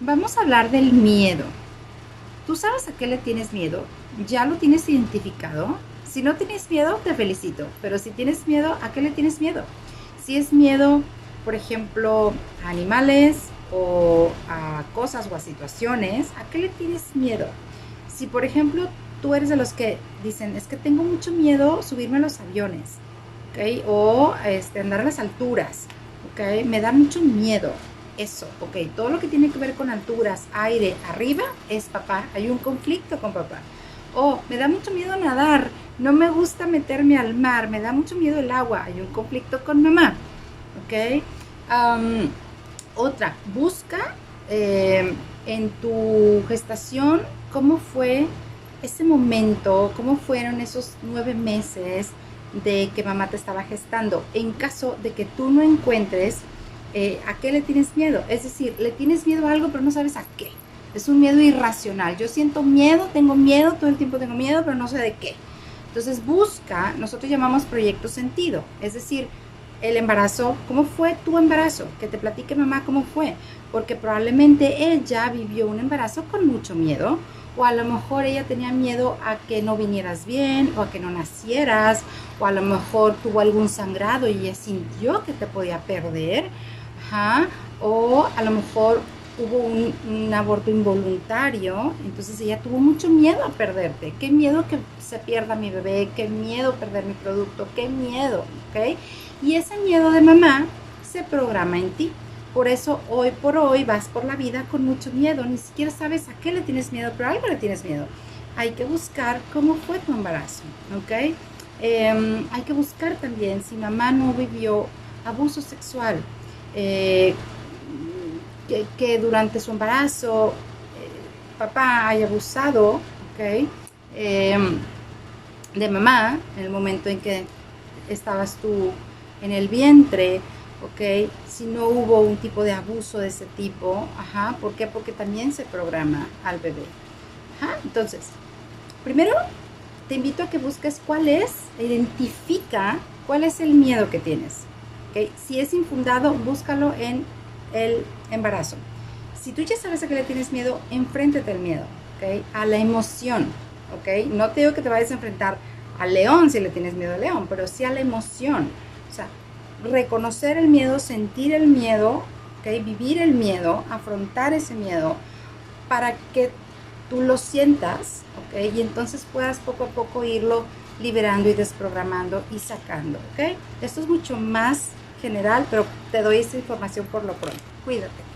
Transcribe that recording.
Vamos a hablar del miedo. ¿Tú sabes a qué le tienes miedo? ¿Ya lo tienes identificado? Si no tienes miedo, te felicito. Pero si tienes miedo, ¿a qué le tienes miedo? Si es miedo, por ejemplo, a animales o a cosas o a situaciones, ¿a qué le tienes miedo? Si, por ejemplo, tú eres de los que dicen, es que tengo mucho miedo subirme a los aviones, ¿ok? O andar a las alturas, ¿ok? Me da mucho miedo eso, ok. Todo lo que tiene que ver con alturas, aire, arriba, es papá. Hay un conflicto con papá. O me da mucho miedo nadar, no me gusta meterme al mar, me da mucho miedo el agua. Hay un conflicto con mamá, ok. Um, Otra, busca en tu gestación cómo fue ese momento, cómo fueron esos 9 meses de que mamá te estaba gestando, en caso de que tú no encuentres a qué le tienes miedo. Es decir, le tienes miedo a algo, pero no sabes a qué. Es un miedo irracional. Yo siento miedo, tengo miedo, todo el tiempo tengo miedo, pero no sé de qué. Entonces busca, nosotros llamamos proyecto sentido, es decir, el embarazo, ¿cómo fue tu embarazo? Que te platique mamá cómo fue, porque probablemente ella vivió un embarazo con mucho miedo, o a lo mejor ella tenía miedo a que no vinieras bien, o a que no nacieras, o a lo mejor tuvo algún sangrado y ella sintió que te podía perder, ajá, o a lo mejor hubo un aborto involuntario, entonces ella tuvo mucho miedo a perderte. Qué miedo que se pierda mi bebé, qué miedo perder mi producto, qué miedo, ¿ok? Y ese miedo de mamá se programa en ti. Por eso hoy por hoy vas por la vida con mucho miedo, ni siquiera sabes a qué le tienes miedo, pero a algo le tienes miedo. Hay que buscar cómo fue tu embarazo, ¿ok? Hay que buscar también si mamá no vivió abuso sexual, eh, que durante su embarazo papá haya abusado, ¿ok? Eh, de mamá en el momento en que estabas tú en el vientre, ¿ok? Si no hubo un tipo de abuso de ese tipo, ajá, ¿por qué? Porque también se programa al bebé. Ajá, entonces, primero te invito a que busques cuál es, identifica cuál es el miedo que tienes, ¿ok? Si es infundado, búscalo en el embarazo. Si tú ya sabes a qué le tienes miedo, enfréntate al miedo, ¿ok? A la emoción, ¿ok? No te digo que te vayas a enfrentar al león si le tienes miedo al león, pero sí a la emoción. O sea, reconocer el miedo, sentir el miedo, ¿ok? Vivir el miedo, afrontar ese miedo para que tú lo sientas, ¿ok? Y entonces puedas poco a poco irlo liberando y desprogramando y sacando, ¿ok? Esto es mucho más general, pero te doy esta información por lo pronto. Cuídate.